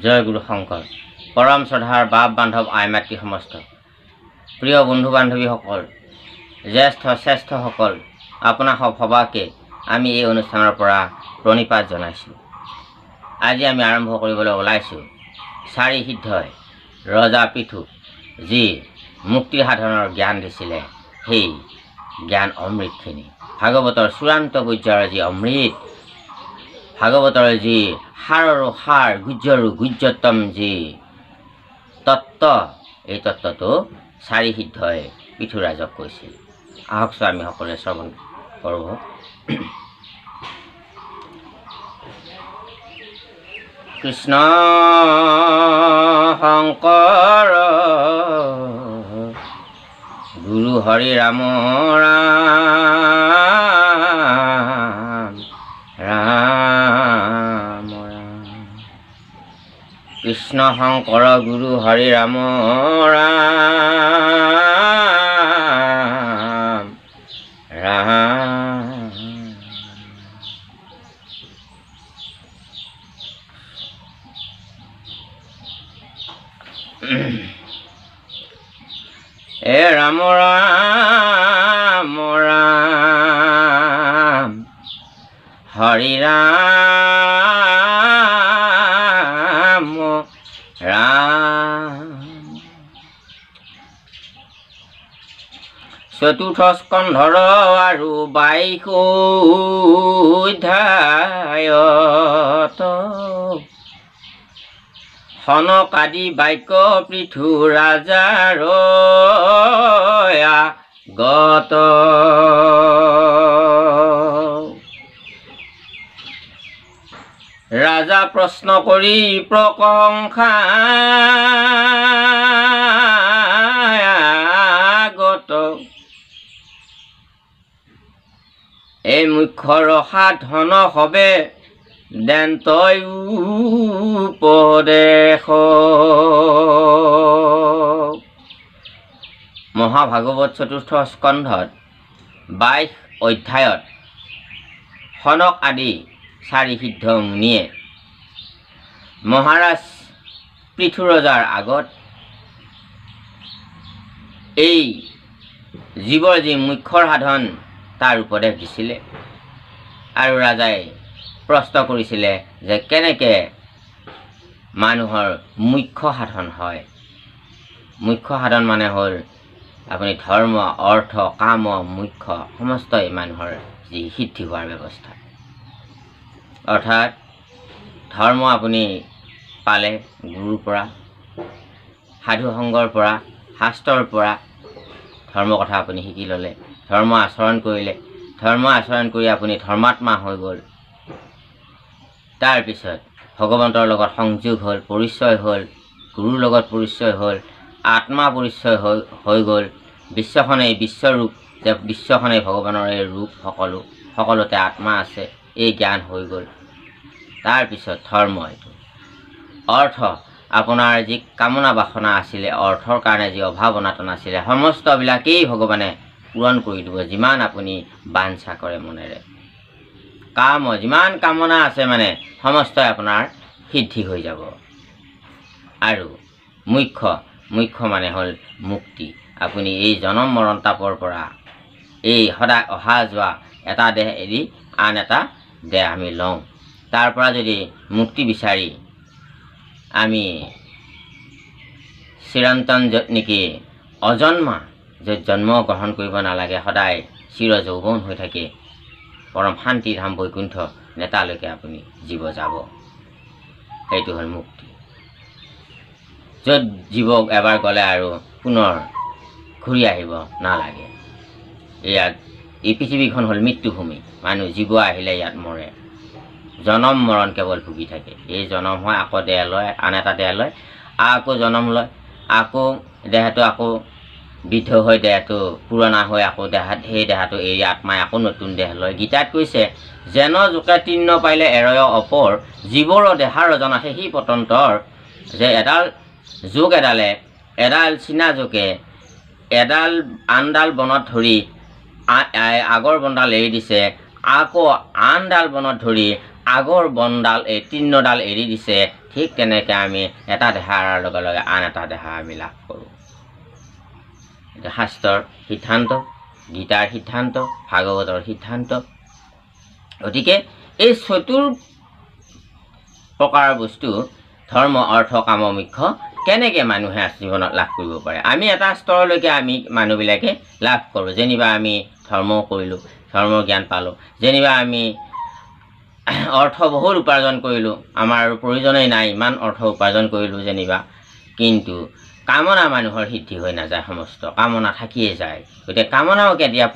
জয় গুৰু শংকৰ। পৰম শ্ৰদ্ধাৰ বাপ বান্ধৱ আই মাতৃ সমস্ত প্ৰিয় বন্ধু বান্ধৱীসকল, জ্যেষ্ঠ শ্ৰেষ্ঠসকল, আপোনাক সবাকে আমি এই অনুষ্ঠানৰ পৰা প্ৰণিপাত জনাইছোঁ। আজি আমি আৰম্ভ কৰিবলৈ ওলাইছোঁ চাৰি সিদ্ধই ৰজা পৃথু যি মুক্তি সাধনৰ জ্ঞান দিছিলে, সেই জ্ঞান অমৃতখিনি ভাগৱতৰ চূড়ান্ত গুজ্জৰ যি অমৃত, ভাগৱতৰ যি সাৰৰো সাৰ, গুজ্জৰো গুজ্জতম যি তত্ত্ব, এই তত্ত্বটো চাৰি সিদ্ধই পৃথুৰাজক কৈছিল। আহকচোন আমি সকলোৱে শ্ৰৱণ কৰোঁ। কৃষ্ণ শংকৰ গুৰু হৰি ৰাম ৰাম ৰাম ৰাম। কৃষ্ণ শংকৰ গুৰু হৰি ৰাম ৰাম ৰাম। এ ৰাম ৰাম ৰাম হৰি ৰাম ৰাম। চতুৰ্থ স্কন্ধৰ আৰু 22 অধ্যায়ত সনক আদি বাক্য পৃথু ৰাজাৰ আগত ৰাজা প্ৰশ্ন কৰি প্ৰশংসাগত এই মুখ্যৰ সাধন হবে দেন তই উপদেশ। মহাভাগৱত চতুৰ্থ স্কন্ধত 22 অধ্যায়ত সনক আদি চাৰি সিদ্ধ মুনিয়ে মহাৰাজ পৃথু ৰজাৰ আগত এই জীৱৰ যি মুখ্যৰ সাধন তাৰ উপদেশ দিছিলে, আৰু ৰাজাই প্ৰশ্ন কৰিছিলে যে কেনেকৈ মানুহৰ মুখ্য সাধন হয়। মুখ্য সাধন মানে হ'ল আপুনি ধৰ্ম, অৰ্থ, কাম, মুখ্য সমস্তই মানুহৰ যি সিদ্ধি হোৱাৰ ব্যৱস্থা। অৰ্থাৎ ধৰ্ম আপুনি পালে গুৰুৰ পৰা, সাধু সংগৰ পৰা, শাস্ত্ৰৰ পৰা ধৰ্ম কথা আপুনি শিকি ল'লে, ধৰ্ম আচৰণ কৰিলে, ধৰ্ম আচৰণ কৰি আপুনি ধৰ্মাত্মা হৈ গ'ল। তাৰপিছত ভগৱন্তৰ লগত সংযোগ হ'ল, পৰিচয় হ'ল, গুৰুৰ লগত পৰিচয় হ'ল, আত্মা পৰিচয় হৈ গ'ল। বিশ্বখনেই বিশ্বৰূপ, যে বিশ্বখনেই ভগৱানৰ এই ৰূপ, সকলোতে আত্মা আছে, এই জ্ঞান হৈ গ'ল। তাৰপিছত ধৰ্ম, এইটো অৰ্থ, আপোনাৰ যি কামনা বাসনা আছিলে, অৰ্থৰ কাৰণে যি অভাৱ অনাটন আছিলে, সমস্তবিলাকেই ভগৱানে পূৰণ কৰি দিব যিমান আপুনি বাঞ্ছা কৰে মনেৰে। কাম, যিমান কামনা আছে মানে সমস্তই আপোনাৰ সিদ্ধি হৈ যাব। আৰু মুখ্য মানে হ'ল মুক্তি। আপুনি এই জনম মৰণ তাপৰ পৰা, এই সদায় অহা যোৱা এটা দেহ এৰি আন এটা দেহ আমি লওঁ, তাৰ পৰা যদি মুক্তি বিচাৰি আমি চিৰন্তন য'ত নেকি অজন্মা, য'ত জন্ম গ্ৰহণ কৰিব নালাগে, সদায় চিৰ যৌৱন হৈ থাকে, পৰম শান্তি ধাম বৈকুণ্ঠ নেতালৈকে আপুনি জীৱ যাব। সেইটো হ'ল মুক্তি। য'ত জীৱক এবাৰ গ'লে আৰু পুনৰ ঘূৰি আহিব নালাগে। এই পৃথিৱীখন হ'ল মৃত্যুভূমি। মানুহ জীৱ আহিলে ইয়াত মৰে, জনম মৰণ কেৱল ভুগি থাকে। এই জনম হয়, আকৌ দেহ লয়, আন এটা দেহ লয়, আকৌ জনম লয়, আকৌ দেহটো আকৌ বৃদ্ধ হৈ দেহটো পুৰণা হৈ আকৌ সেই দেহটো এৰি আত্মাই আকৌ নতুন দেহ লয়। গীতাত কৈছে, যেন জোকে তিন্ন পাৰিলে এৰয় অপৰ, জীৱৰ দেহাৰ জনা সেই পতন্তৰ। যে এডাল চিনা জোকে এডাল আনডাল বনত ধৰি আগৰ বনডাল এৰি দিছে, আকৌ আনডাল বনত ধৰি আগৰ বনডাল তিনিডাল এৰি দিছে। ঠিক তেনেকৈ আমি এটা দেহা এৰাৰ লগে লগে আন এটা দেহা আমি লাভ কৰোঁ। এটা শাস্ত্ৰৰ সিদ্ধান্ত, গীতাৰ সিদ্ধান্ত, ভাগৱতৰ সিদ্ধান্ত। গতিকে এই চতুৰ প্ৰকাৰৰ বস্তু ধৰ্ম, অৰ্থ, কাম, মোক্ষ কেনেকৈ মানুহে জীৱনত লাভ কৰিব পাৰে? আমি এটা স্তৰলৈকে আমি মানুহবিলাকে লাভ কৰোঁ। যেনিবা আমি ধৰ্মও কৰিলোঁ, ধৰ্মৰ জ্ঞান পালোঁ, যেনিবা আমি অৰ্থ বহুত উপাৰ্জন কৰিলোঁ, আমাৰ প্ৰয়োজনেই নাই ইমান অৰ্থ উপাৰ্জন কৰিলোঁ যেনিবা, কিন্তু কামনা মানুহৰ সিদ্ধি হৈ নাযায়, সমস্ত কামনা থাকিয়ে যায়। গতিকে কামনাও কেতিয়া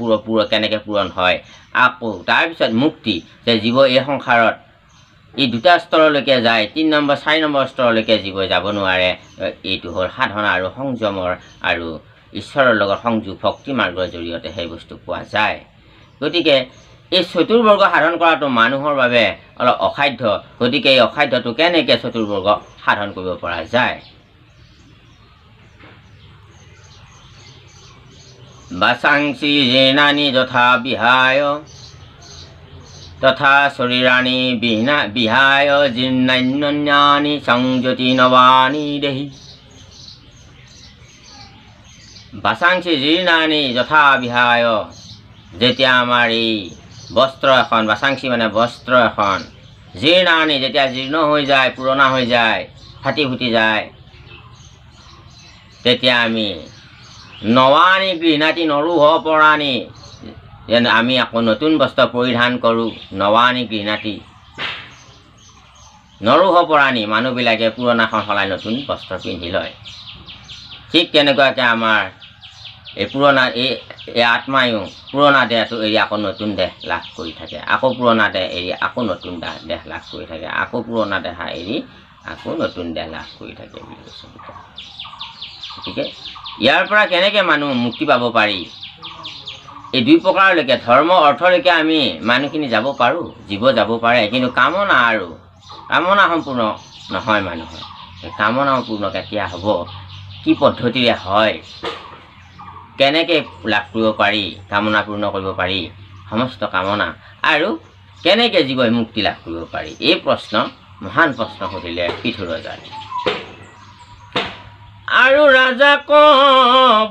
কেনেকৈ পূৰণ হয়? আকৌ তাৰপিছত মুক্তি, যে জীৱ এই সংসাৰত এই দুটা স্তৰলৈকে যায়, 3 নম্বৰ 4 নম্বৰ স্তৰলৈকে জীৱ যাব নোৱাৰে। এইটো হ'ল সাধনা আৰু সংযমৰ আৰু ঈশ্বৰৰ লগত সংযোগ ভক্তি মাৰ্গৰ জৰিয়তে সেই বস্তু পোৱা যায়। গতিকে এই চতুৰ্বৰ্গ সাধন কৰাটো মানুহৰ বাবে অলপ অসাধ্য। গতিকে এই অসাধ্যটো কেনেকৈ চতুৰ্বৰ্গ সাধন কৰিব পৰা যায়? বাসাংসি জীৰ্ণানি যথা বিহায় তথা শৰীৰাণি বিহায় জীৰ্ণান্যানি সংযতি নবানি দেহি। বাসাংসি জীৰ্ণানি যথা বিহায়, যেতিয়া আমাৰ এই বস্ত্ৰ এখন, বাসাংসি মানে বস্ত্ৰ এখন, জীৰ্ণানি যেতিয়া জীৰ্ণ হৈ যায়, পুৰণা হৈ যায়, ফাটি ফুটি যায়, তেতিয়া আমি নৱানি গৃহণাতি নৰুহ পৰাণি, যেন আমি আকৌ নতুন বস্ত্ৰ পৰিধান কৰোঁ। নৱানি গৃহণাতি নৰুহ পৰাণি, মানুহবিলাকে পুৰণাখন সলাই নতুন বস্ত্ৰ পিন্ধি লয়। ঠিক তেনেকুৱাকৈ আমাৰ এই পুৰণা এই আত্মায়ো পুৰণা দেহটো এৰি আকৌ নতুন দেহ লাভ কৰি থাকে, আকৌ পুৰণা দেহ এৰি আকৌ নতুন দেহ লাভ কৰি থাকে, আকৌ পুৰণা দেহ এৰি আকৌ নতুন দেহ লাভ কৰি থাকে বুলি কৈছে। গতিকে ইয়াৰ পৰা কেনেকৈ মানুহ মুক্তি পাব পাৰি? এই 2 প্ৰকাৰলৈকে, ধৰ্ম অৰ্থলৈকে আমি মানুহখিনি যাব পাৰোঁ, জীৱ যাব পাৰে, কিন্তু কামনা সম্পূৰ্ণ নহয় মানুহৰ। এই কামনা সম্পূৰ্ণ কেতিয়া হ'ব, কি পদ্ধতিৰে হয়, কেনেকৈ লাভ কৰিব পাৰি, কামনা পূৰ্ণ কৰিব পাৰি সমস্ত কামনা, আৰু কেনেকৈ জীৱই মুক্তি লাভ কৰিব পাৰি? এই প্ৰশ্ন, মহান প্ৰশ্ন সুধিলে পৃথু ৰজাই। আৰু ৰাজা ক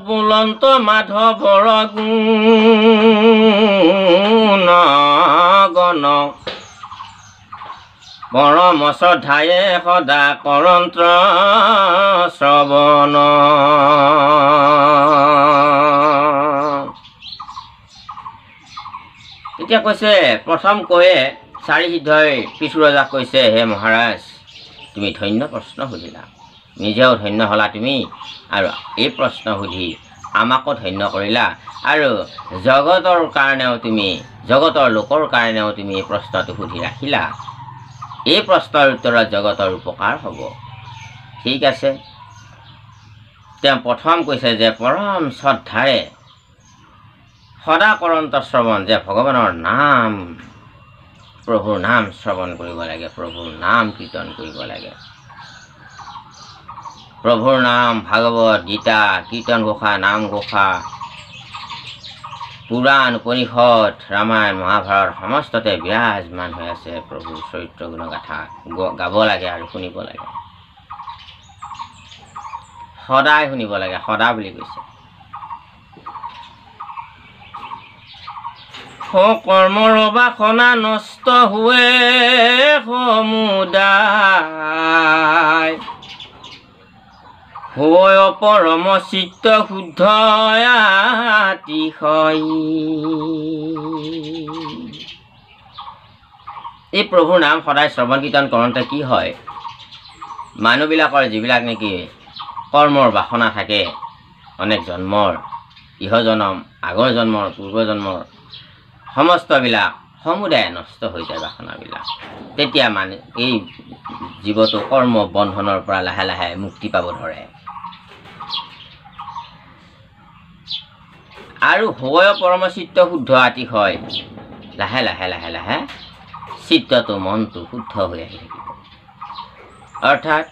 বুলন্ত মাধৱৰ গুণ গণ, পৰম শ্ৰদ্ধায়ে সদা কৰন্ত্ৰ শ্ৰৱণ। এতিয়া কৈছে, প্ৰথম কৈয়ে 4 সিদ্ধই পৃথু ৰজাক কৈছে, হে মহাৰাজ, তুমি ধন্য প্ৰশ্ন সুধিলা, নিজেও ধন্য হ'লা তুমি, আৰু এই প্ৰশ্ন সুধি আমাকো ধন্য কৰিলা, আৰু জগতৰ কাৰণেও তুমি, জগতৰ লোকৰ কাৰণেও তুমি এই প্ৰশ্নটো সুধি ৰাখিলা। এই প্ৰশ্নৰ উত্তৰত জগতৰ উপকাৰ হ'ব। ঠিক আছে, তেওঁ প্ৰথম কৈছে যে পৰম শ্ৰদ্ধাৰে সদা কৰন্ত শ্ৰৱণ, যে ভগৱানৰ নাম, প্ৰভুৰ নাম শ্ৰৱণ কৰিব লাগে, প্ৰভুৰ নাম কীৰ্তন কৰিব লাগে। প্ৰভুৰ নাম, ভাগৱত, গীতা, কীৰ্তন ঘোষা, নাম ঘোষা, পুৰাণ, উপনিষদ, ৰামায়ণ, মহাভাৰত সমস্ততে বিৰাজমান হৈ আছে প্ৰভুৰ চৰিত্ৰ গুণগাথা গাব লাগে আৰু শুনিব লাগে, সদায় শুনিব লাগে, সদা বুলি কৈছে। কৰ্মৰ বাসনা নষ্ট হোৱে সমুদায়, হৈ পৰম চিত্ত শুদ্ধ আতিশয়। এই প্ৰভুৰ নাম সদায় শ্ৰৱণ কীৰ্তন কৰোঁতে কি হয়, মানুহবিলাকৰ যিবিলাক নেকি কৰ্মৰ বাসনা থাকে, অনেক জন্মৰ, ইহজনম, আগৰ জন্মৰ, পূৰ্বজন্মৰ সমস্তবিলাক সমুদায় নষ্ট হৈ যায় বাসনাবিলাক। তেতিয়া এই জীৱটো কৰ্ম বন্ধনৰ পৰা লাহে লাহে মুক্তি পাব ধৰে। আৰু হৈ পৰম চিত্ত শুদ্ধ আতিশয়, লাহে লাহে লাহে লাহে চিত্তটো, মনটো শুদ্ধ হৈ আহি থাকিব। অৰ্থাৎ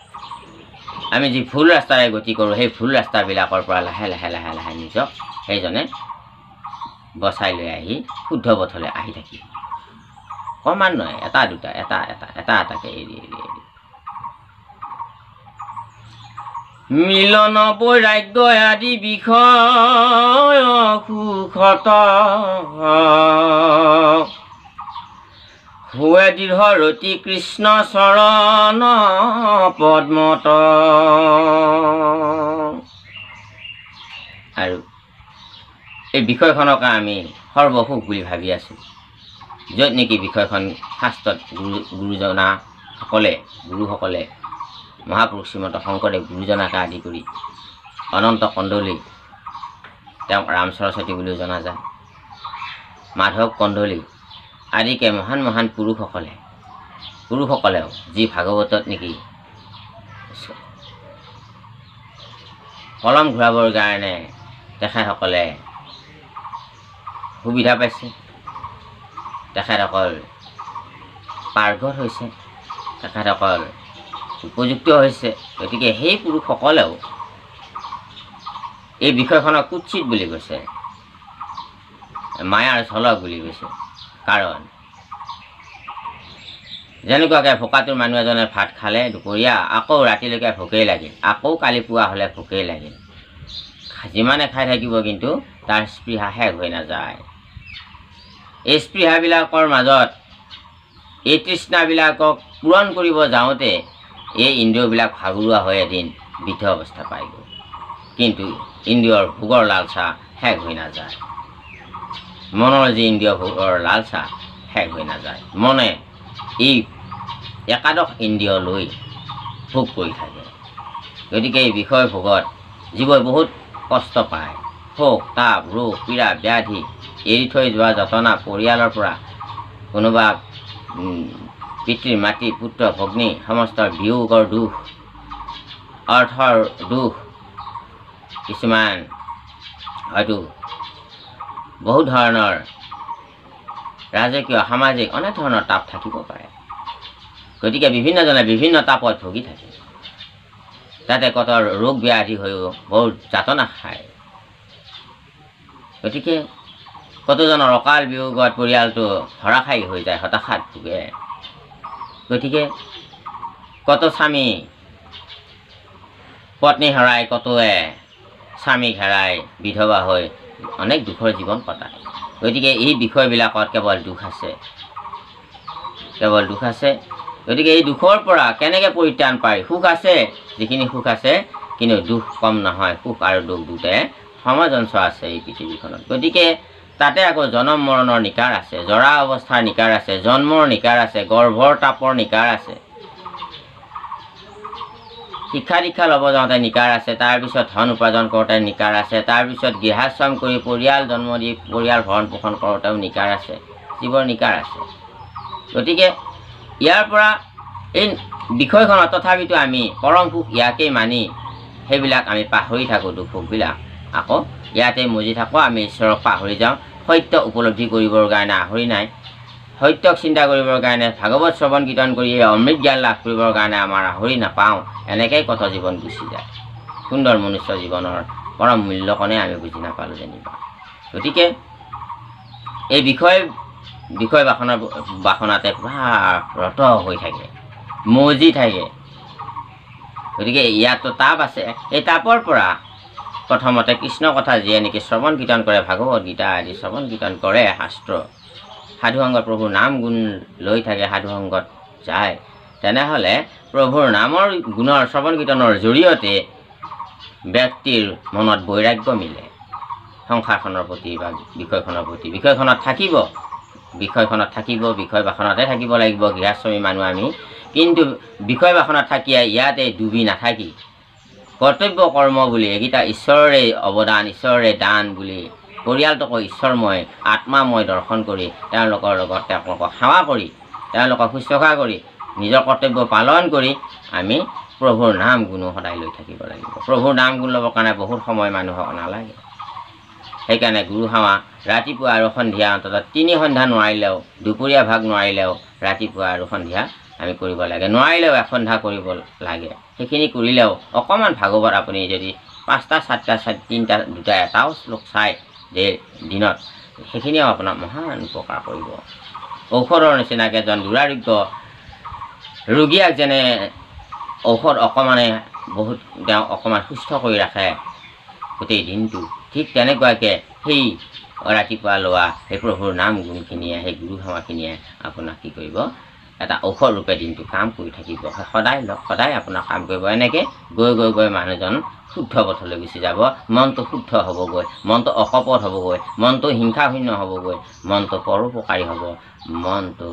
আমি যি ভুল ৰাস্তাৰে গতি কৰোঁ, সেই ভুল ৰাস্তাবিলাকৰ পৰা লাহে লাহে লাহে লাহে নিজক সেইজনে বচাই লৈ আহি শুদ্ধ পথলৈ আহি থাকিব। অকণমান নহয়, এটা দুটা, এটা এটাকৈ এৰি এৰি এৰি। মিলন বৈৰাগ্য আদি বিষয় সুখত হুৱে দৃঢ় ৰতি কৃষ্ণ চৰণ পদ্মত। আৰু এই বিষয়খনক আমি সৰ্বসুখ বুলি ভাবি আছোঁ, য'ত নেকি বিষয়খন শাস্ত্ৰত গুৰুসকলে মহাপুৰুষ শ্ৰীমন্ত শংকৰদেৱ গুৰুজনাকে আদি কৰি অনন্ত কণ্ডলী, তেওঁক ৰাম সৰস্বতী বুলিও জনা যায়, মাধৱ কণ্ডলী আদিকে মহান মহান পুৰুষসকলেও যি ভাগৱতত নেকি কলম ঘূৰাবৰ কাৰণে তেখেতসকলে সুবিধা পাইছে, তেখেতসকল পাৰ্গত হৈছে, তেখেতসকল উপযুক্ত হৈছে। গতিকে সেই পুৰুষসকলেও এই বিষয়খনক কুৎসিত বুলি কৈছে, মায়াৰ ঝলক বুলি কৈছে। কাৰণ যেনেকুৱাকৈ ভোকাটোৰ মানুহ এজনে ভাত খালে দুপৰীয়া, আকৌ ৰাতিলৈকে ভোকেই লাগিল, আকৌ কালি পুৱা হ'লে ভোকেই লাগিল, যিমানে খাই থাকিব কিন্তু তাৰ স্পৃহা শেষ হৈ নাযায়। এই স্পৃহাবিলাকৰ মাজত এই তৃষ্ণাবিলাকক পূৰণ কৰিব যাওঁতে এই ইন্দ্ৰিয়বিলাক ভাগৰুৱা হৈ এদিন বৃদ্ধ অৱস্থা পায়গৈ, কিন্তু ইন্দ্ৰিয়ৰ ভোগৰ লালচা শেষ হৈ নাযায়। মনৰ যি ইন্দ্ৰিয় ভোগৰ লালচা শেষ হৈ নাযায়, মনে এই একাদশ ইন্দ্ৰিয় লৈ ভোগ কৰি থাকে। গতিকে এই বিষয় ভোগত জীৱই বহুত কষ্ট পায়, শোক তাপ ৰোগ পীড়া ব্যাধি, এৰি থৈ যোৱা যতনা, পৰিয়ালৰ পৰা কোনোবা পিতৃ মাতৃ পুত্ৰ ভগ্নী সমস্তৰ বিয়োগৰ দুখ, অৰ্থৰ দুখ, কিছুমান হয়তো বহুত ধৰণৰ ৰাজকীয় সামাজিক অনেক ধৰণৰ তাপ থাকিব পাৰে। গতিকে বিভিন্নজনে বিভিন্ন তাপত ভুগি থাকে, তাতে কত ৰোগ ব্যাধি হৈও বহুত যাতনা খায়। গতিকে কতজনৰ অকাল বিয়োগত পৰিয়ালটো হৰাশায়ী হৈ যায়, হতাশাত ভোগে। গতিকে কত স্বামী পত্নী হেৰাই, কতোৱে স্বামীক হেৰাই বিধৱা হৈ অনেক দুখৰ জীৱন কটায়। গতিকে এই বিষয়বিলাকত কেৱল দুখ আছে, কেৱল দুখ আছে। গতিকে এই দুখৰ পৰা কেনেকৈ পৰিত্ৰাণ পায়? সুখ আছে, যিখিনি সুখ আছে, কিন্তু দুখ কম নহয়। সুখ আৰু দুখ দুটাই সমাজঞ্চ আছে এই পৃথিৱীখনত। গতিকে তাতে আকৌ জনম মৰণৰ নিকাৰ আছে, জৰা অৱস্থাৰ নিকাৰ আছে, জন্মৰ নিকাৰ আছে, গৰ্ভৰ তাপৰ নিকাৰ আছে, শিক্ষা দীক্ষা ল'ব যাওঁতে নিকাৰ আছে, তাৰপিছত ধন উপাৰ্জন কৰোঁতে নিকাৰ আছে, তাৰপিছত গৃহাশ্ৰম কৰি পৰিয়াল জন্ম দি পৰিয়াল ভৰণ পোষণ কৰোঁতেও নিকাৰ আছে, জীৱৰ নিকাৰ আছে। গতিকে ইয়াৰ পৰা এই বিষয়খনত তথাপিতো আমি পৰম সুখ ইয়াকেই মানি সেইবিলাক আমি পাহৰি থাকোঁ, দুখ সুখবিলাক আকৌ ইয়াতে মজি থাকোঁ, আমি ঈশ্বৰক পাহৰি যাওঁ। সত্য উপলব্ধি কৰিবৰ কাৰণে আহৰি নাই, সত্যক চিন্তা কৰিবৰ কাৰণে ভাগৱত শ্ৰৱণ কীৰ্তন কৰি অমৃত জ্ঞান লাভ কৰিবৰ কাৰণে আমাৰ আহৰি নাপাওঁ। এনেকৈ কত জীৱন গুচি যায়। সুন্দৰ মনুষ্য জীৱনৰ পৰম মূল্যকণে আমি বুজি নাপালোঁ যেনিবা। গতিকে এই বিষয় বাসনাতে পুৰা ৰত হৈ থাকে, মজি থাকে। গতিকে ইয়াততো তাপ আছে, এই তাপৰ পৰা প্ৰথমতে কৃষ্ণ কথা যিয়ে নেকি শ্ৰৱণ কীৰ্তন কৰে, ভাগৱত গীতা আদি শ্ৰৱণ কীৰ্তন কৰে, শাস্ত্ৰ সাধুসংগত প্ৰভুৰ নাম গুণ লৈ থাকে, সাধুসংগত যায়, তেনেহ'লে প্ৰভুৰ নামৰ গুণৰ শ্ৰৱণ কীৰ্তনৰ জৰিয়তে ব্যক্তিৰ মনত বৈৰাগ্য মিলে সংসাৰখনৰ প্ৰতি বা বিষয়খনৰ প্ৰতি। বিষয়খনত থাকিব, বিষয় বাসনতে থাকিব লাগিব গৃহাশ্ৰমী মানুহ আমি। কিন্তু বিষয় বাসনত থাকিয়ে ইয়াতে ডুবি নাথাকি কৰ্তব্য কৰ্ম বুলি এইকেইটা ঈশ্বৰৰে অৱদান, ঈশ্বৰৰে দান বুলি পৰিয়ালটোকো ঈশ্বৰময় আত্মাময় দৰ্শন কৰি তেওঁলোকৰ লগত তেওঁলোকক সেৱা কৰি, তেওঁলোকক শুশ্ৰূষা কৰি, নিজৰ কৰ্তব্য পালন কৰি আমি প্ৰভুৰ নাম গুণো সদায় লৈ থাকিব লাগিব। প্ৰভুৰ নাম গুণ ল'বৰ কাৰণে বহুত সময় মানুহক নালাগে। সেইকাৰণে গুৰু সেৱা ৰাতিপুৱা আৰু সন্ধিয়া, অন্ততঃ 3 সন্ধ্যা নোৱাৰিলেও, দুপৰীয়া ভাগ নোৱাৰিলেও ৰাতিপুৱা আৰু সন্ধিয়া আমি কৰিব লাগে। নোৱাৰিলেও 1 সন্ধ্যা কৰিব লাগে। সেইখিনি কৰিলেও অকণমান ভাগৱত আপুনি যদি 5টা 7টা 3টা 2টা এটাও শ্লোক চাই দিনত, সেইখিনিও আপোনাক মহান উপকাৰ কৰিব। ঔষধৰ নিচিনাকৈ এজন দুৰাৰোগ্য ৰোগীয়াক যেনে ঔষধ অকণমানে বহুত তেওঁ অকণমান সুস্থ কৰি ৰাখে গোটেই দিনটো। ঠিক তেনেকুৱাকৈ সেই ৰাতিপুৱা লোৱা সেই প্ৰভুৰ নাম গুণখিনিয়ে, সেই গুৰু সেৱাখিনিয়ে আপোনাক কি কৰিব, এটা ঔষধ ৰূপে দিনটো কাম কৰি থাকিব। সদায় সদায় আপোনাক কাম কৰিব। এনেকৈ গৈ গৈ গৈ মানুহজন শুদ্ধ পথলৈ গুচি যাব। মনটো শুদ্ধ হ'বগৈ, মনটো অকপট হ'বগৈ, মনটো হিংসাশূন্য হ'বগৈ, মনটো পৰোপকাৰী হ'ব, মনটো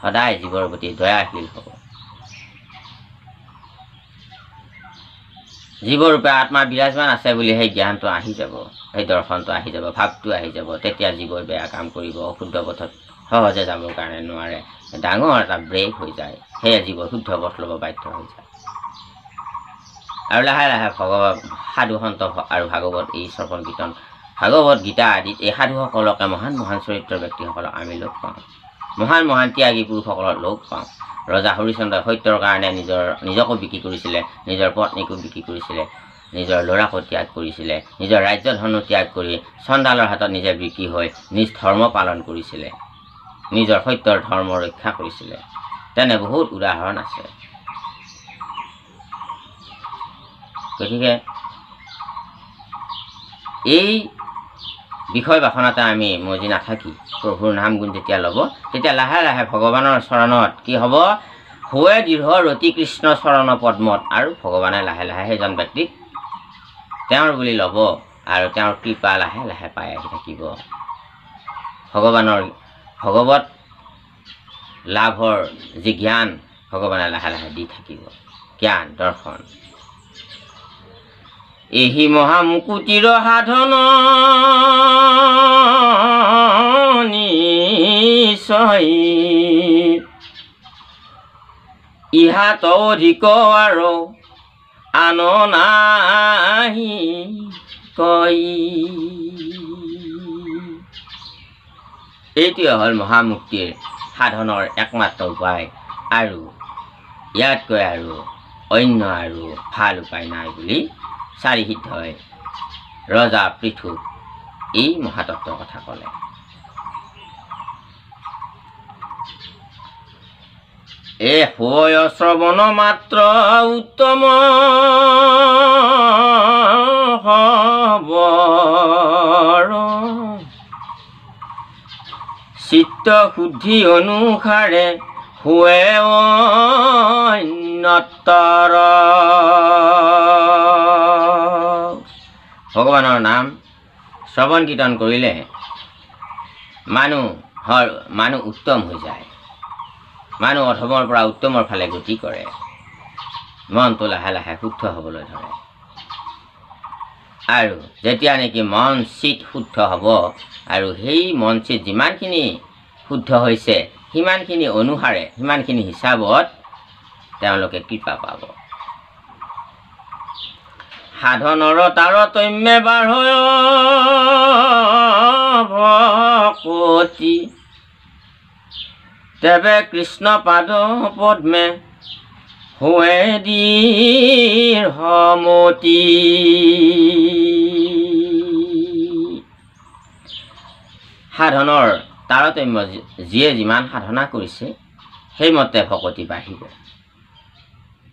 সদায় জীৱৰ প্ৰতি দয়াশীল হ'ব। জীৱৰূপে আত্মা বিৰাজমান আছে বুলি সেই জ্ঞানটো আহি যাব, সেই দৰ্শনটো আহি যাব, ভাৱটো আহি যাব। তেতিয়া জীৱই বেয়া কাম কৰিব, অশুদ্ধ পথত সহজে যাবৰ কাৰণে নোৱাৰে, ডাঙৰ এটা ব্ৰেক হৈ যায়। সেয়ে জীৱই শুদ্ধ পথ ল'ব বাধ্য হৈ যায়। আৰু লাহে লাহে সাধু সন্ত আৰু ভাগৱত, এই শ্ৰৱণ কীৰ্তন, ভাগৱত গীতা আদিত এই সাধুসকলকে, মহান মহান চৰিত্ৰৰ ব্যক্তিসকলক আমি লগ পাওঁ। মহান মহান ত্যাগী পুৰুষসকলক লগ পাওঁ। ৰজা হৰিশ্চন্দ্ৰই সত্যৰ কাৰণে নিজকো বিক্ৰী কৰিছিলে, নিজৰ পত্নীকো বিক্ৰী কৰিছিলে, নিজৰ ল'ৰাকো ত্যাগ কৰিছিলে, নিজৰ ৰাজ্য ধনো ত্যাগ কৰি চণ্ডালৰ হাতত নিজে বিক্ৰী হৈ নিজ ধৰ্ম পালন কৰিছিলে, নিজৰ সত্যৰ ধৰ্ম ৰক্ষা কৰিছিলে। তেনে বহুত উদাহৰণ আছে। গতিকে এই বিষয় বাসনাতে আমি মজি নাথাকি প্ৰভুৰ নাম গুণ যেতিয়া ল'ব, তেতিয়া লাহে লাহে ভগৱানৰ চৰণত কি হ'ব, হোৱে দৃঢ় ৰতি কৃষ্ণ চৰণ পদ্মত। আৰু ভগৱানে লাহে লাহে সেইজন ব্যক্তিক তেওঁৰ বুলি ল'ব আৰু তেওঁৰ কৃপা লাহে লাহে পাই আহি থাকিব। ভগৱত লাভৰ যি জ্ঞান ভগৱানে লাহে লাহে দি থাকিব, জ্ঞান দৰ্শন। এহি মহামুকুতিৰ সাধন নিশ্চয়, ইহাত অধিক আৰু আন নাহি কই। এইটোৱে হ'ল মহামুক্তিৰ সাধনৰ একমাত্ৰ উপায়, আৰু ইয়াতকৈ আৰু অন্য আৰু ভাল উপায় নাই বুলি চাৰি সিদ্ধই ৰজা পৃথুক এই মহাতত্বৰ কথা ক'লে। এ হয় শ্ৰৱণ মাত্ৰ উত্তম খবৰ, চিত্ত শুদ্ধি অনুসাৰে হুৱে অন্যতৰ। ভগৱানৰ নাম শ্ৰৱণ কীৰ্তন কৰিলে মানুহ উত্তম হৈ যায়, মানুহ অধমৰ পৰা উত্তমৰ ফালে গতি কৰে, মনটো লাহে লাহে শুদ্ধ হ'বলৈ ধৰে। আৰু যেতিয়া নেকি মন চিত শুদ্ধ হ'ব, আৰু সেই মন চিত যিমানখিনি শুদ্ধ হৈছে সিমানখিনি অনুসাৰে, সিমানখিনি হিচাপত তেওঁলোকে কৃপা পাব। সাধনৰ তাৰতম্যে বাঢ়য় ভকতি, তেবে কৃষ্ণ পাদ পদ্মে হুৱে দৃঢ়মতি। সাধনৰ তাৰতম্য, যিয়ে যিমান সাধনা কৰিছে সেইমতে ভকতি বাঢ়িব,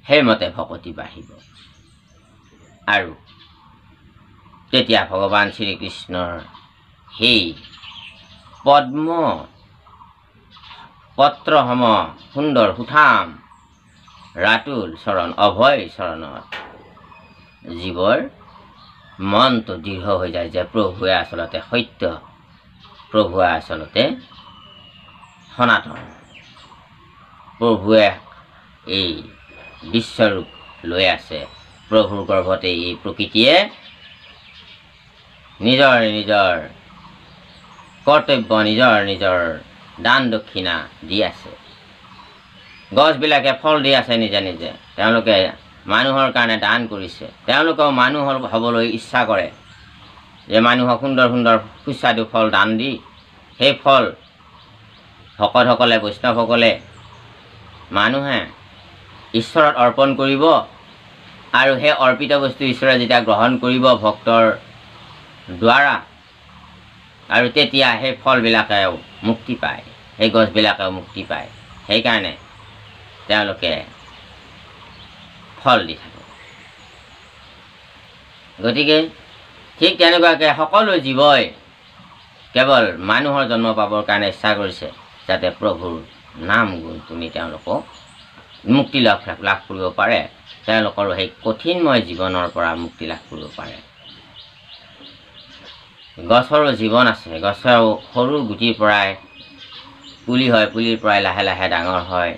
সেইমতে ভকতি বাঢ়িব। আৰু তেতিয়া ভগৱান শ্ৰীকৃষ্ণৰ সেই পদ্ম পত্ৰসম সুন্দৰ সুঠাম ৰাতুল চৰণ, অভয় চৰণত জীৱৰ মনটো দৃঢ় হৈ যায় যে প্ৰভুৱে আচলতে সত্য, প্ৰভুৱে আচলতে সনাতন, প্ৰভুৱে এই বিশ্বৰূপ লৈ আছে, প্ৰভুৰ গৰ্ভতে এই প্ৰকৃতিয়ে নিজৰ নিজৰ কৰ্তব্য, নিজৰ নিজৰ দান দক্ষিণা দি আছে। গছবিলাকে ফল দি আছে নিজে নিজে, তেওঁলোকে মানুহৰ কাৰণে দান কৰিছে, তেওঁলোকেও মানুহ হ'বলৈ ইচ্ছা কৰে যে মানুহক সুন্দৰ সুন্দৰ সুস্বাদু ফল দান দি সেই ফল ভকতসকলে, বৈষ্ণৱসকলে, মানুহে ঈশ্বৰত অৰ্পণ কৰিব, আৰু সেই অৰ্পিত বস্তু ঈশ্বৰে যেতিয়া গ্ৰহণ কৰিব ভক্তৰ দ্বাৰা, আৰু তেতিয়া সেই ফলবিলাকেও মুক্তি পায়, সেই গছবিলাকেও মুক্তি পায়। সেইকাৰণে তেওঁলোকে ফল দি থাকে। গতিকে ঠিক তেনেকুৱাকৈ সকলো জীৱই কেৱল মানুহৰ জন্ম পাবৰ কাৰণে ইচ্ছা কৰিছে, যাতে প্ৰভুৰ নাম গুণ শুনি তেওঁলোকক মুক্তি লাভ কৰিব পাৰে, তেওঁলোকৰ সেই কঠিনময় জীৱনৰ পৰা মুক্তি লাভ কৰিব পাৰে। গছৰো জীৱন আছে, গছৰ সৰু গুটিৰ পৰাই পুলি হয়, পুলিৰ পৰাই লাহে লাহে ডাঙৰ হয়,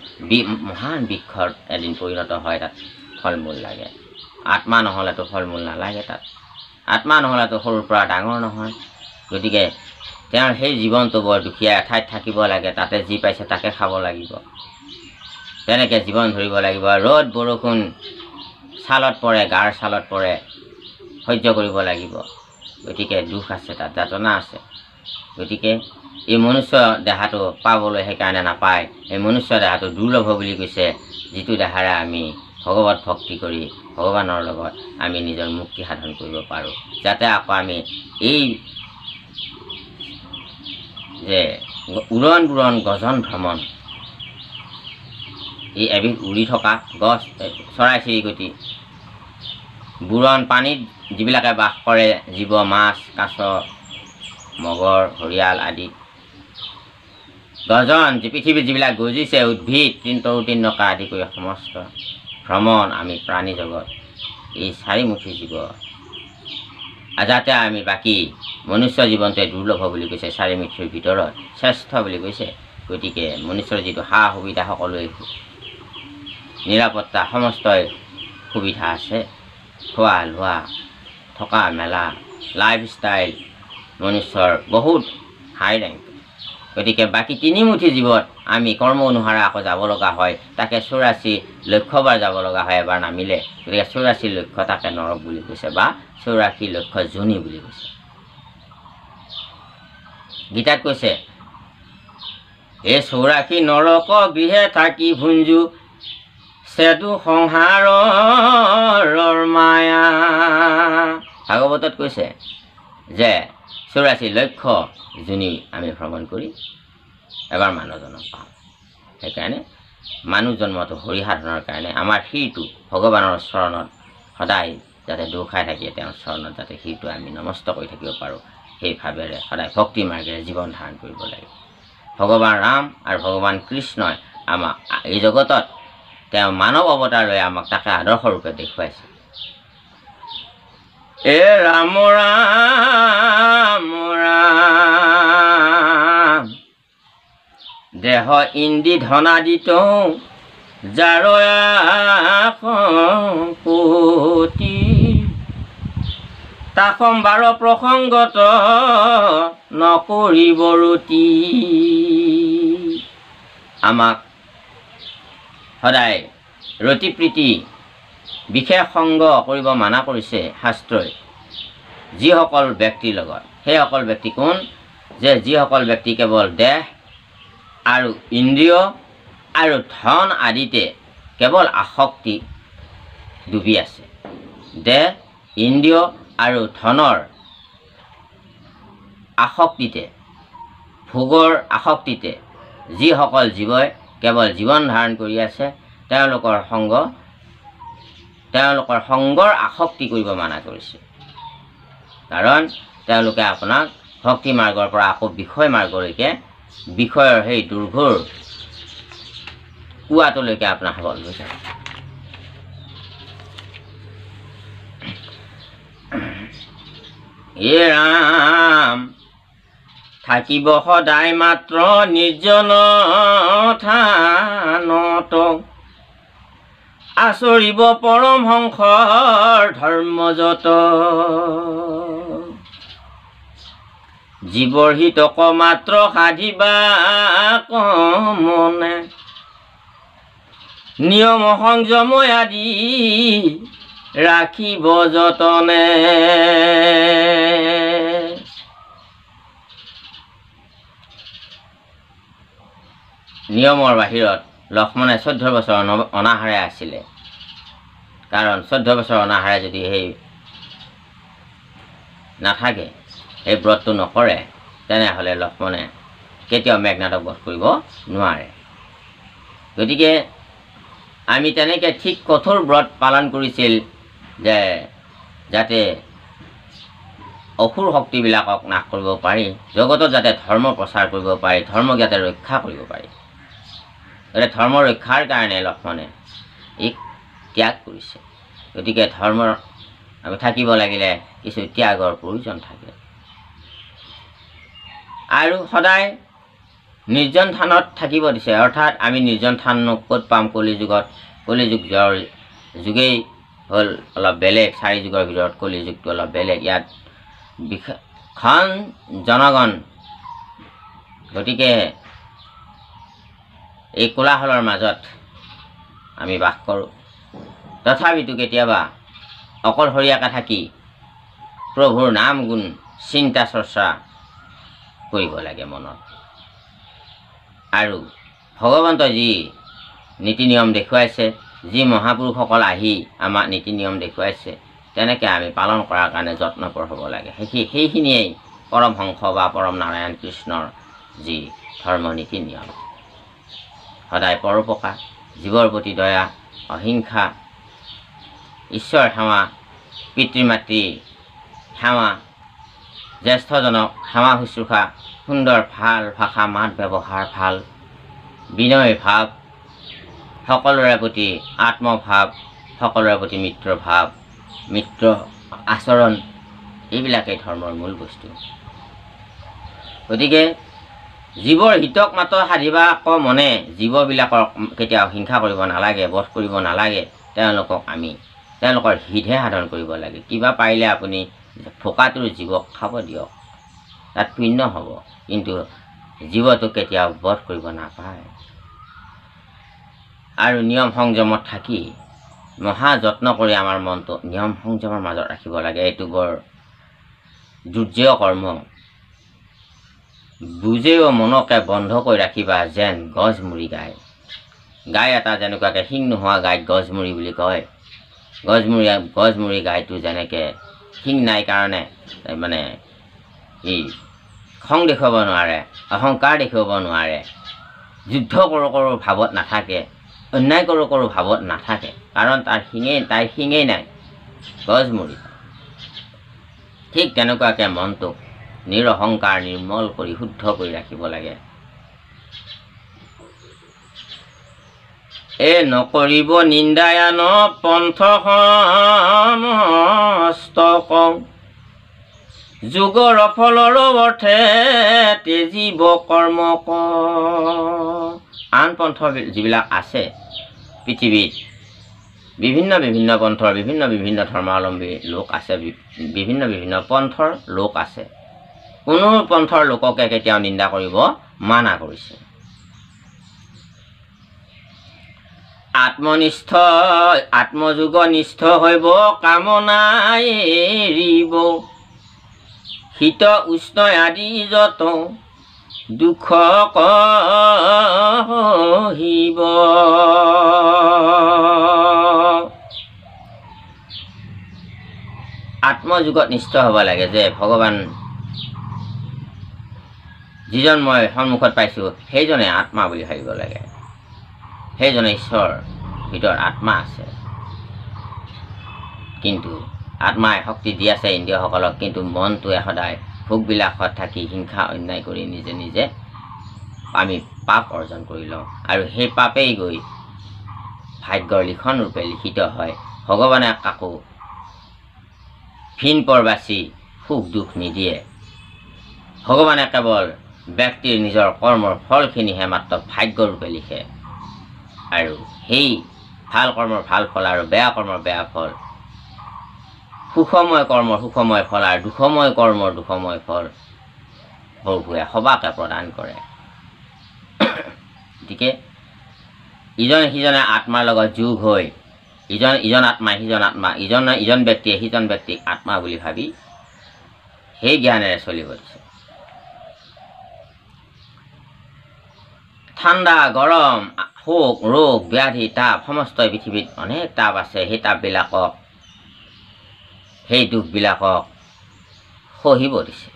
মহান বৃক্ষত এদিন পৰিণত হয়, তাত ফল মূল লাগে। আত্মা নহ'লেতো ফল মূল নালাগে, তাত আত্মা নহ'লেতো সৰুৰ পৰা ডাঙৰ নহয়। গতিকে তেওঁৰ সেই জীৱনটো বৰ দুখীয়া এঠাইত থাকিব লাগে, তাতে যি পাইছে তাকে খাব লাগিব, তেনেকৈ জীৱন ধৰিব লাগিব। ৰ'দ বৰষুণ ছালত পৰে, গাৰ ছালত পৰে, সহ্য কৰিব লাগিব। গতিকে দুখ আছে, তাত যাতনা আছে। গতিকে এই মনুষ্য দেহাটো পাবলৈ সেইকাৰণে নাপায়। এই মনুষ্য দেহাটো দুৰ্লভ বুলি কৈছে, যিটো দেহাৰে আমি ভগৱত ভক্তি কৰি ভগৱানৰ লগত আমি নিজৰ মুক্তি সাধন কৰিব পাৰোঁ, যাতে আকৌ আমি এই যে উৰণ বুৰণ গজন ভ্ৰমণ, এই এবিধ উৰি থকা গছ, চৰাই চিৰিকটি, বুৰণ পানীত যিবিলাকে বাস কৰে, জীৱ, মাছ, কাছ, মগৰ, ঘৰিয়াল আদি, গজন পৃথিৱীত যিবিলাক গজিছে, উদ্ভিদ, তৰুতৃণকা আদি কৰি সমস্ত ভ্ৰমণ, আমি প্ৰাণী জগত, এই চাৰিমুখী জীৱ, যাতে আমি বাকী মনুষ্য জীৱনটোৱে দুৰ্লভ বুলি কৈছে, চাৰিমুখীৰ ভিতৰত শ্ৰেষ্ঠ বুলি কৈছে। গতিকে মনুষ্যৰ যিটো সা সুবিধা, সকলোৱে নিৰাপত্তা সমস্তই সুবিধা আছে, খোৱা লোৱা, থকা মেলা, লাইফ ষ্টাইল মনুষ্যৰ বহুত হাই ৰেংক। গতিকে বাকী তিনিমুঠি জীৱত আমি কৰ্ম অনুসাৰে আকৌ যাব লগা হয়, তাকে 84 লক্ষবাৰ যাব লগা হয়, এবাৰ নামিলে। গতিকে 84 লক্ষ, তাকে নৰক বুলি কৈছে, বা 84 লক্ষ যোনি বুলি কৈছে। গীতাত কৈছে, এই 84 নৰক গৃহে থাকি ভুঞ্জু সেতু সংসাৰৰ মায়া। ভাগৱতত কৈছে যে 84 লক্ষ যোনি আমি ভ্ৰমণ কৰি এবাৰ মানুহ জন্ম পাওঁ। সেইকাৰণে মানুহ জন্মটো হৰি সাধনৰ কাৰণে আমাৰ শিৰটো ভগৱানৰ চৰণত সদায় যাতে দুখাই থাকে, তেওঁৰ চৰণত যাতে শিৰটো আমি নমস্ত কৰি থাকিব পাৰোঁ, সেই ভাৱেৰে সদায় ভক্তি মাৰ্গেৰে জীৱন ধাৰণ কৰিব লাগে। ভগৱান ৰাম আৰু ভগৱান কৃষ্ণই আমাক এই জগতত তেওঁ মানৱ অৱতাৰ লৈ আমাক তাকে আদৰ্শৰূপে দেখুৱাইছে। এ ৰাম ৰাম ৰাম দেহ ইন্দি ধনাদিত যাৰ কোটি, তাসম বাৰ প্ৰসংগত নকৰিব ৰুতি। আমাক সদায় ৰতি প্ৰীতি বিশেষ সংগ কৰিব মানা কৰিছে শাস্ত্ৰই, যিসকল ব্যক্তিৰ লগত। সেইসকল ব্যক্তি কোন? যে যিসকল ব্যক্তি কেৱল দেহ আৰু ইন্দ্ৰিয় আৰু ধন আদিতে কেৱল আসক্তি ডুবি আছে। দেহ, ইন্দ্ৰিয় আৰু ধনৰ আসক্তিতে, ভোগৰ আসক্তিতে যিসকল জীৱই কেৱল জীৱন ধাৰণ কৰি আছে, তেওঁলোকৰ সংগৰ আসক্তি কৰিব মানা কৰিছে। কাৰণ তেওঁলোকে আপোনাক ভক্তি মাৰ্গৰ পৰা আকৌ বিষয় মাৰ্গলৈকে, বিষয়ৰ সেই দুৰ্ঘোৰ কুৱাটোলৈকে আপোনাক সবল হৈ যায়। এ ৰাম থাকিব সদায় মাত্ৰ নিৰ্জন থানত, আচৰিব পৰমহংসৰ ধৰ্মযত, জীৱৰ হিতক মাত্ৰ সাধিবা মনে, নিয়ম সংযম আদি ৰাখিব যতনে। নিয়মৰ বাহিৰত লক্ষ্মণে 14 বছৰ অনাহাৰে আছিলে। কাৰণ 14 বছৰ অনাহাৰে যদি সেই নাথাকে, এই ব্ৰতটো নকৰে, তেনেহ'লে লক্ষ্মণে কেতিয়াও মেঘনাদক বধ কৰিব নোৱাৰে। গতিকে আমি তেনেকৈ ঠিক কঠোৰ ব্ৰত পালন কৰিছিল, যে যাতে অসুৰ শক্তিবিলাকক নাশ কৰিব পাৰি, জগতত যাতে ধৰ্ম প্ৰচাৰ কৰিব পাৰি, ধৰ্মক যাতে ৰক্ষা কৰিব পাৰি। গতিকে ধৰ্ম ৰক্ষাৰ কাৰণে লক্ষ্মণে ই ত্যাগ কৰিছে। গতিকে ধৰ্মৰ আমি থাকিব লাগিলে কিছু ত্যাগৰ প্ৰয়োজন থাকে। আৰু সদায় নিৰ্জন থানত থাকিব দিছে, অৰ্থাৎ আমি নিৰ্জন থাননো ক'ত পাম? কলিযুগত। কলিযুগ যুগেই হ'ল অলপ বেলেগ, 4 যুগৰ ভিতৰত কলিযুগটো অলপ বেলেগ। ইয়াত খন জনগণ, গতিকে এই কোলাহলৰ মাজত আমি বাস কৰোঁ। তথাপিতো কেতিয়াবা অকলশৰীয়াকৈ থাকি প্ৰভুৰ নাম গুণ চিন্তা চৰ্চা কৰিব লাগে মনত। আৰু ভগৱন্তই যি নীতি নিয়ম দেখুৱাইছে, যি মহাপুৰুষসকল আহি আমাক নীতি নিয়ম দেখুৱাইছে, তেনেকৈ আমি পালন কৰাৰ কাৰণে যত্নপৰ হ'ব লাগে। সেইখিনিয়েই পৰমহংস বা পৰম নাৰায়ণ কৃষ্ণৰ যি ধৰ্ম নীতি নিয়ম। সদায় পৰোপকাৰ, জীৱৰ প্ৰতি দয়া, অহিংসা, ঈশ্বৰ সেৱা, পিতৃ মাতৃ সেৱা, জ্যেষ্ঠজনক সেৱা শুশ্ৰূষা, সুন্দৰ ভাল ভাষা মাত ব্যৱহাৰ ভাল, বিনয় ভাৱ, সকলোৰে প্ৰতি আত্মভাৱ, সকলোৰে প্ৰতি মিত্ৰ ভাৱ, মিত্ৰ আচৰণ, এইবিলাকেই ধৰ্মৰ মূল বস্তু। গতিকে জীৱৰ হিতক মাত্ৰ সাধিবা আকৌ মনে, জীৱবিলাকক কেতিয়াও হিংসা কৰিব নালাগে, বধ কৰিব নালাগে। তেওঁলোকৰ হিতহে সাধন কৰিব লাগে। কিবা পাৰিলে আপুনি ভোকাটোৰ জীৱক খাব দিয়ক, তাত পুণ্য হ'ব, কিন্তু জীৱটোক কেতিয়াও বধ কৰিব নাপায়। আৰু নিয়ম সংযমত থাকি মহা যত্ন কৰি আমাৰ মনটো নিয়ম সংযমৰ মাজত ৰাখিব লাগে। এইটো বৰ দুৰ্যয় কৰ্ম। বুজেও মনকে বন্ধ কৰি ৰাখিবা যেন গজমুৰি গায়। গাই এটা যেনেকুৱাকৈ শিং নোহোৱা গাইক গজমুৰি বুলি কয়, গজমুৰি গাইটো যেনেকৈ শিং নাই কাৰণে মানে ই খং দেখুৱাব নোৱাৰে, অহংকাৰ দেখুৱাব নোৱাৰে, যুদ্ধ কৰোঁ কৰোঁ ভাৱত নাথাকে, অন্যায় কৰোঁ কৰোঁ ভাৱত নাথাকে, কাৰণ তাইৰ শিঙেই নাই, গজমুৰি। ঠিক তেনেকুৱাকৈ মনটোক নিৰহংকাৰ নিৰ্মল কৰি শুদ্ধ কৰি ৰাখিব লাগে। নকৰিব নিন্দায়ান পন্থ সমস্তক, যুগৰ ফলৰ অৰ্থে তেজিব কৰ্মক। আন পন্থ যিবিলাক আছে পৃথিৱীত, বিভিন্ন বিভিন্ন পন্থৰ বিভিন্ন বিভিন্ন ধৰ্মাৱলম্বী লোক আছে, বিভিন্ন বিভিন্ন পন্থৰ লোক আছে। কোনো পন্থৰ লোককে কেতিয়াও নিন্দা কৰিব মানা কৰিছে। আত্মনিষ্ঠ আত্মযোগনিষ্ঠ হৈব কামনাই এৰিব, শীত উষ্ণ আদি যত দুখ কহিব। আত্মযোগত নিষ্ঠ হ'ব লাগে যে ভগৱান যিজন মই সন্মুখত পাইছোঁ সেইজনে আত্মা বুলি ভাবিব লাগে, সেইজনে ঈশ্বৰ ভিতৰত আত্মা আছে। কিন্তু আত্মাই শক্তি দি আছে ইন্দ্ৰিয়সকলক, কিন্তু মনটোৱে সদায় ভোগবিলাসত থাকি হিংসা অন্যায় কৰি নিজে নিজে আমি পাপ অৰ্জন কৰি লওঁ, আৰু সেই পাপেই গৈ ভাগ্যৰ লিখন ৰূপে লিখিত হয়। ভগৱানে কাকো ভিন পৰ বাচি সুখ দুখ নিদিয়ে। ভগৱানে কেৱল ব্যক্তিৰ নিজৰ কৰ্মৰ ফলখিনিহে মাত্ৰ ভাগ্যৰূপে লিখে, আৰু সেই ভাল কৰ্মৰ ভাল ফল আৰু বেয়া কৰ্মৰ বেয়া ফল, সুখময় কৰ্মৰ সুখময় ফল আৰু দুখময় কৰ্মৰ দুখময় ফল প্ৰভুৱে সবাকে প্ৰদান কৰে। গতিকে ইজনে সিজনে আত্মাৰ লগত যোগ হৈ ইজন আত্মা ইজন ব্যক্তিয়ে সিজন ব্যক্তিক আত্মা বুলি ভাবি সেই জ্ঞানেৰে চলিব দিছে। ঠাণ্ডা গৰম শোক ৰোগ ব্যাধি তাপ সমস্ত পৃথিৱীত অনেক তাপ আছে। সেই তাপবিলাকক সেই দুখবিলাকক সহিব দিছে।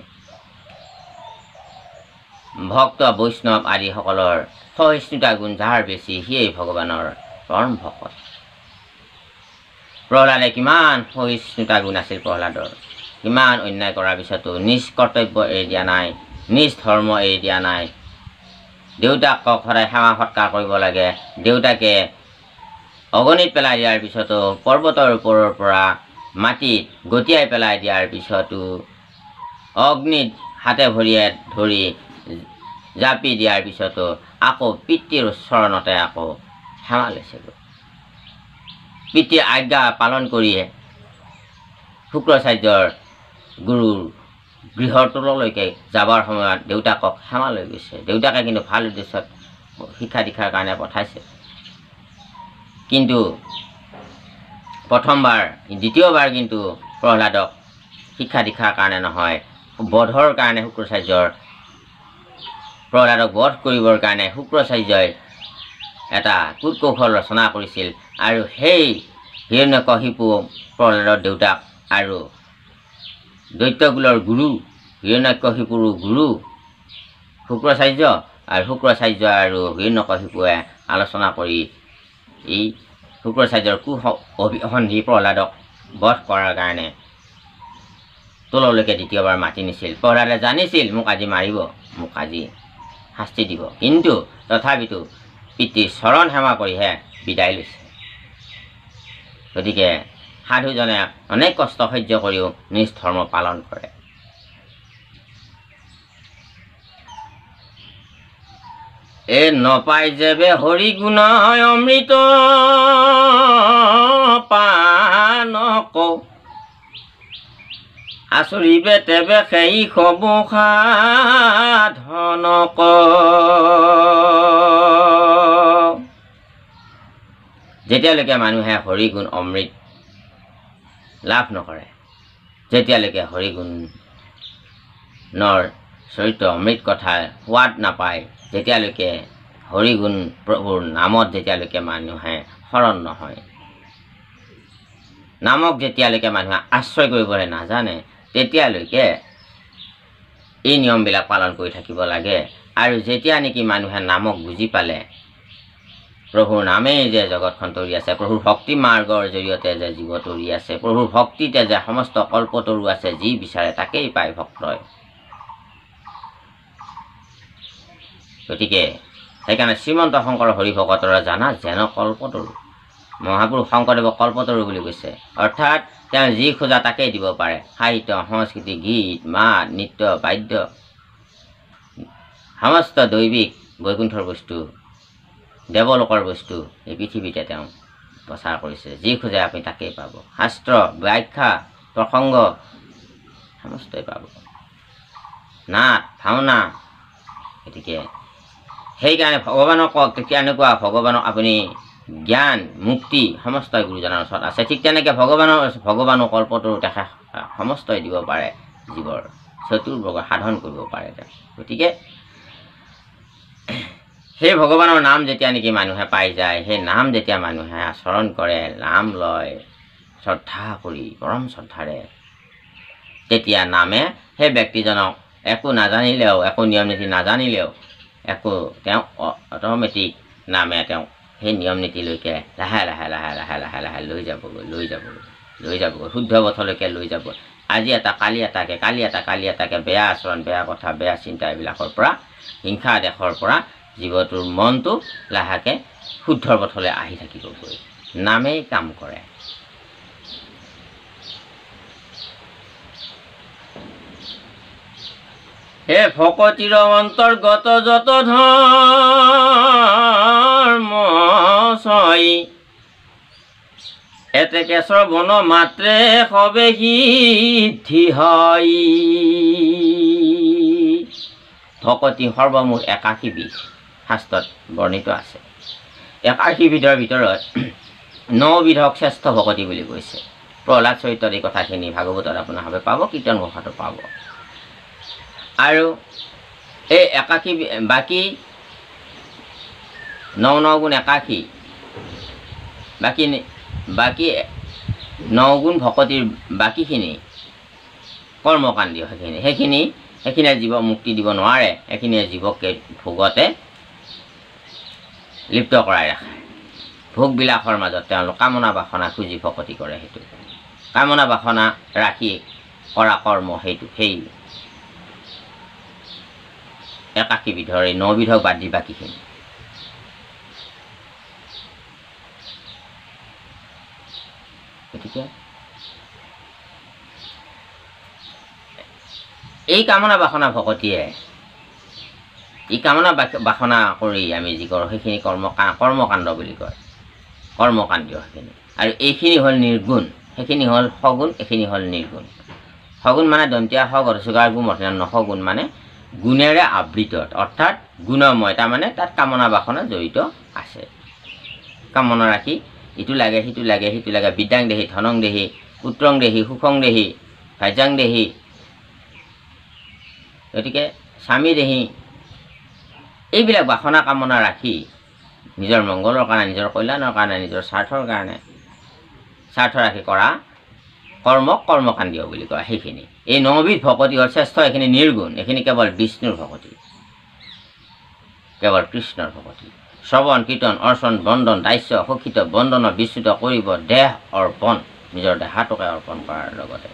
ভক্ত বৈষ্ণৱ আদিসকলৰ সহিষ্ণুতা গুণ যাৰ বেছি সিয়েই ভগৱানৰ পৰম ভকত। প্ৰহ্লাদে কিমান সহিষ্ণুতা গুণ আছিল প্ৰহ্লাদৰ, কিমান অন্যায় কৰাৰ পিছতো নিজ কৰ্তব্য এৰি দিয়া নাই, নিজ ধৰ্ম এৰি দিয়া নাই। দেউতাকক সদায় সেৱা সৎকাৰ কৰিব লাগে। দেউতাকে অগণিত পেলাই দিয়াৰ পিছতো, পৰ্বতৰ ওপৰৰ পৰা মাটিত গতিয়াই পেলাই দিয়াৰ পিছতো, অগ্নিত হাতে ভৰিয়ে ধৰি জাপি দিয়াৰ পিছতো আকৌ পিতৃৰ চৰণতে আকৌ সেৱা লৈছেগৈ। পিতৃৰ আজ্ঞা পালন কৰিয়ে শুক্ৰাচাৰ্যৰ গুৰুৰ গৃহৰ তললৈকে যাবৰ সময়ত দেউতাকক সেৱা লৈ গৈছে। দেউতাকে কিন্তু ভাল উদ্দেশ্যত শিক্ষা দীক্ষাৰ কাৰণে পঠাইছে, কিন্তু প্ৰথমবাৰ দ্বিতীয়বাৰ কিন্তু প্ৰহ্লাদক শিক্ষা দীক্ষাৰ কাৰণে নহয়, বধৰ কাৰণে প্ৰহ্লাদক বধ কৰিবৰ কাৰণে শুক্ৰাচাৰ্যই এটা কূটকৌশল ৰচনা কৰিছিল। আৰু সেই হিৰণ্যকশিপু প্ৰহ্লাদৰ দেউতাক আৰু দৈত্যকুলৰ গুৰু, হিৰণ্যকশিপুৰো গুৰু শুক্ৰাচাৰ্য, আৰু শুক্ৰাচাৰ্য আৰু হিৰণ্যকশিপুৱে আলোচনা কৰি এই শুক্ৰাচাৰ্যৰ অভিসন্ধি প্ৰহ্লাদক বধ কৰাৰ কাৰণে তললৈকে দ্বিতীয়বাৰ মাতি নিছিল। প্ৰহ্লাদে জানিছিল মোক আজি মাৰিব, মোক আজি শাস্তি দিব, কিন্তু তথাপিতো পিতৃৰ চৰণ সেৱা কৰিহে বিদায় লৈছে। গতিকে সাধুজনে অনেক কষ্ট সহ্য কৰিও নিজ ধৰ্ম পালন কৰে। নপাই যেবে হৰি গুণ অমৃত পানক, আচৰিবে তেবে সেই হব সাধনক। যেতিয়ালৈকে মানুহে হৰিগুণ অমৃত লাভ নকৰে, যেতিয়ালৈকে হৰিগুণৰ চৰিত্ৰ অমৃত কথাৰ সোৱাদ নাপায়, যেতিয়ালৈকে হৰিগুণ প্ৰভুৰ নামত যেতিয়ালৈকে মানুহে শৰণ নহয়, নামক যেতিয়ালৈকে মানুহে আশ্ৰয় কৰিবলৈ নাজানে, তেতিয়ালৈকে এই নিয়মবিলাক পালন কৰি থাকিব লাগে। আৰু যেতিয়া নেকি মানুহে নামক বুজি পালে, প্ৰভুৰ নামেই যে জগতখন তৰি আছে, প্ৰভুৰ ভক্তি মাৰ্গৰ জৰিয়তে যে জীৱ তৰি আছে, প্ৰভুৰ ভক্তিতে যে সমস্ত কল্পতৰু আছে, যি বিচাৰে তাকেই পায় ভক্তই। গতিকে সেইকাৰণে শ্ৰীমন্ত শংকৰ হৰিভকতৰ জানা যেন কল্পতৰু। মহাপুৰুষ শংকৰদেৱক কল্পতৰু বুলি কৈছে, অৰ্থাৎ তেওঁ যি খোজা তাকেই দিব পাৰে। সাহিত্য, সংস্কৃতি, গীত, মাত, নৃত্য, বাদ্য, সমস্ত দৈবিক বৈকুণ্ঠৰ বস্তু, দেৱলোকৰ বস্তু এই পৃথিৱীতে তেওঁ প্ৰচাৰ কৰিছে। যি খোজে আপুনি তাকেই পাব। শাস্ত্ৰ, ব্যাখ্যা, প্ৰসংগ সমস্তই পাব, নাট, ভাওনা। গতিকে সেইকাৰণে ভগৱানক কেনেকুৱা, ভগৱানক আপুনি জ্ঞান, মুক্তি সমস্তই গুৰুজনৰ ওচৰত আছে। ঠিক তেনেকৈ ভগৱানক কল্পতৰু তেখেত সমস্তই দিব পাৰে, জীৱৰ চতুৰ্বৰ্গ সাধন কৰিব পাৰে তেওঁ। গতিকে সেই ভগৱানৰ নাম যেতিয়া নেকি মানুহে পাই যায়, সেই নাম যেতিয়া মানুহে আচৰণ কৰে, নাম লয় শ্ৰদ্ধা কৰি, পৰম শ্ৰদ্ধাৰে, তেতিয়া নামে সেই ব্যক্তিজনক একো নাজানিলেও, একো নিয়ম নীতি নাজানিলেও, তেওঁ অট'মেটিক নামে তেওঁক সেই নিয়ম নীতিলৈকে লাহে লাহে লাহে লাহে লাহে লাহে লৈ যাবগৈ শুদ্ধ পথলৈকে লৈ যাব। আজি এটা কালি এটাকে, কালি এটাকে বেয়া আচৰণ, বেয়া কথা, বেয়া চিন্তা এইবিলাকৰ পৰা, হিংসা দেশৰ পৰা জীৱটোৰ মনটো লাহেকে শুদ্ধ পথলৈ আহি থাকিবগৈ। নামেই কাম কৰে। হে ভকতিৰ অন্তৰ্গত যত ধৰ্ম ছয়, এতেকে শ্ৰৱণ মাত্ৰে সবে সিদ্ধি হয়। ভকতি সৰ্বমুঠ ৮১ বিধ শাস্ত্ৰত বৰ্ণিত আছে। ৮১ বিধৰ ভিতৰত ৯ বিধক শ্ৰেষ্ঠ ভকতি বুলি কৈছে। প্ৰহ্লাদ চৰিত্ৰত এই কথাখিনি ভাগৱতত আপোনালোকে পাব, কীৰ্তন ঘোষাতো পাব। আৰু এই ৮১ বাকী ৯ গুণ ৮১, বাকী ৯ গুণ ভকতিৰ বাকীখিনি কৰ্মকাণ্ডীয়, সেইখিনিয়ে জীৱক মুক্তি দিব নোৱাৰে। এইখিনিয়ে জীৱকে ভোগতে লিপ্ত কৰাই ৰাখে। ভোগবিলাসৰ মাজত তেওঁলোক কামনা বাসনা খুজি ভকতি কৰে। সেইটো কামনা বাসনা ৰাখি কৰা কৰ্ম সেইটো সেই একাশী বিধৰ এই 9 বিধক বাদ দি বাকীখিনি। গতিকে এই কামনা বাসনা ভকতিয়ে এই কামনা বাসনা কৰি আমি যি কৰোঁ সেইখিনি কৰ্মকাণ্ড বুলি কয়, কৰ্মকাণ্ডীয় সেইখিনি। আৰু এইখিনি হ'ল নিৰ্গুণ, সেইখিনি হ'ল সগুণ, এইখিনি হ'ল নিৰ্গুণ। সগুণ মানে দন্তীয়া সগৰচুগাৰ গুণ অৰ্থাৎ সগুণ মানে গুণেৰে আবৃত, অৰ্থাৎ গুণময়, তাৰমানে তাত কামনা বাসনা জড়িত আছে। কামনা ৰাখি ইটো লাগে সিটো লাগে সিটো লাগে, বিদ্যাং দেহি ধনং দেহি পুত্ৰং দেহি সুখং দেহি ভাজ্যাং দেহি, গতিকে স্বামী দেহি, এইবিলাক বাসনা কামনা ৰাখি নিজৰ মংগলৰ কাৰণে, নিজৰ কল্যাণৰ কাৰণে, নিজৰ স্বাৰ্থৰ কাৰণে স্বাৰ্থ ৰাখি কৰা কৰ্মক কৰ্মকাণ্ডীয় বুলি কয়। সেইখিনি এই 9 বিধ ভকতি হ'ল শ্ৰেষ্ঠ, এইখিনি নিৰ্গুণ, এইখিনি কেৱল বিষ্ণুৰ ভকতি, কেৱল কৃষ্ণৰ ভকতি। শ্ৰৱণ কীৰ্তন অৰ্চন বন্দন দাস্য সক্ষিত বন্দন বিস্তুত কৰিব দেহ অৰ্পণ, নিজৰ দেহাটোকে অৰ্পণ কৰাৰ লগতে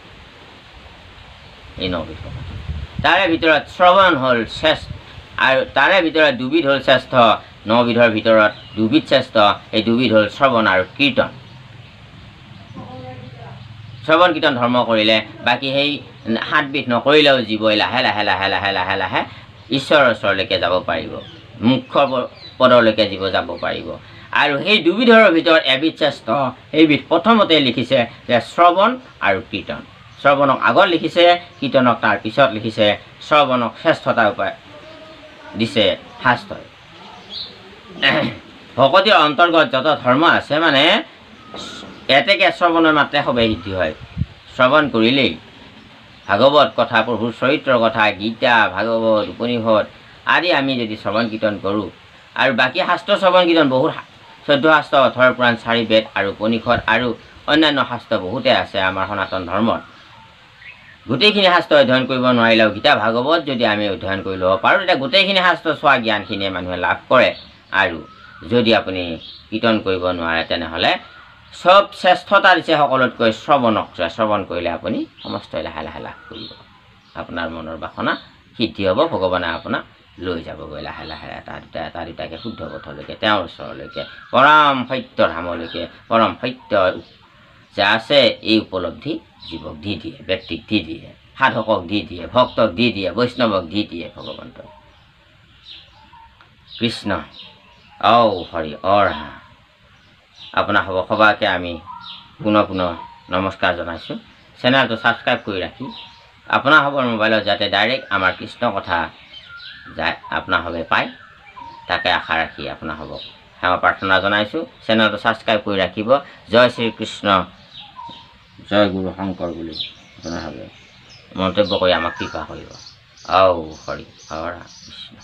এই 9 বিধ ভকতি। তাৰে ভিতৰত শ্ৰৱণ হ'ল শ্ৰেষ্ঠ, আৰু তাৰে ভিতৰত 2 বিধ হ'ল শ্ৰেষ্ঠ। 9 বিধৰ ভিতৰত 2 বিধ শ্ৰেষ্ঠ, এই 2 বিধ হ'ল শ্ৰৱণ আৰু কীৰ্তন। শ্ৰৱণ কীৰ্তন ধৰ্ম কৰিলে বাকী সেই 7 বিধ নকৰিলেও জীৱই লাহে লাহে লাহে লাহে লাহে লাহে ঈশ্বৰৰ ওচৰলৈকে যাব পাৰিব, মুখ্য পদলৈকে জীৱ যাব পাৰিব। আৰু সেই 2 বিধৰ ভিতৰত এবিধ শ্ৰেষ্ঠ, সেইবিধ প্ৰথমতে লিখিছে যে শ্ৰৱণ আৰু কীৰ্তন। শ্ৰৱণক আগত লিখিছে, কীৰ্তনক তাৰ পিছত লিখিছে, শ্ৰৱণক শ্ৰেষ্ঠতা উপায় দিছে শাস্ত্ৰই। ভকতিৰ অন্তৰ্গত যত ধৰ্ম আছে মানে এতেকে শ্ৰৱণৰ মাত্ৰে সবেই সিদ্ধি হয়। শ্ৰৱণ কৰিলেই ভাগৱত কথা, প্ৰভুৰ চৰিত্ৰৰ কথা, গীতা ভাগৱত উপনিষদ আদি আমি যদি শ্ৰৱণ কীৰ্তন কৰোঁ, আৰু বাকী শাস্ত্ৰ শ্ৰৱণ কীৰ্তন বহুত 14 শাস্ত্ৰ 18 পুৰাণ 4 বেদ আৰু উপনিষদ আৰু অন্যান্য শাস্ত্ৰ বহুতে আছে আমাৰ সনাতন ধৰ্মত। গোটেইখিনি শাস্ত্ৰ অধ্যয়ন কৰিব নোৱাৰিলেও গীতা ভাগৱত যদি আমি অধ্যয়ন কৰি ল'ব পাৰোঁ, তেতিয়া গোটেইখিনি শাস্ত্ৰ চোৱা জ্ঞানখিনিয়ে মানুহে লাভ কৰে। আৰু যদি আপুনি কীৰ্তন কৰিব নোৱাৰে তেনেহ'লে সব শ্ৰেষ্ঠতা দিছে সকলোতকৈ শ্ৰৱণক। শ্ৰৱণ কৰিলে আপুনি সমস্তই লাহে লাহে লাভ কৰিব, আপোনাৰ মনৰ বাসনা সিদ্ধি হ'ব, ভগৱানে আপোনাক লৈ যাবগৈ লাহে লাহে এটা দুটাকৈ শুদ্ধ পথলৈকে, তেওঁৰ ওচৰলৈকে, পৰম সত্য ধামলৈকে। পৰম সত্য যে আছে এই উপলব্ধি জীৱক দি দিয়ে, ব্যক্তিক দি দিয়ে, সাধকক দি দিয়ে, ভক্তক দি দিয়ে, বৈষ্ণৱক দি দিয়ে ভগৱন্ত কৃষ্ণ। হৰি ৰাহা। আপোনাৰ সবাকে আমি পুনৰ নমস্কাৰ জনাইছোঁ। চেনেলটো ছাবস্ক্ৰাইব কৰি ৰাখি আপোনাৰ মোবাইলত যাতে ডাইৰেক্ট আমাৰ কৃষ্ণ কথা যায় আপোনাৰ পায়, তাকে আশা ৰাখি আপোনাৰ সেৱা প্ৰাৰ্থনা জনাইছোঁ। চেনেলটো ছাবস্ক্ৰাইব কৰি ৰাখিব। জয় শ্ৰীকৃষ্ণ, জয় গুৰু শংকৰ বুলি আপোনাৰ মন্তব্য কৰি আমাক কৃপা কৰিব। হৰি হৰা কৃষ্ণ।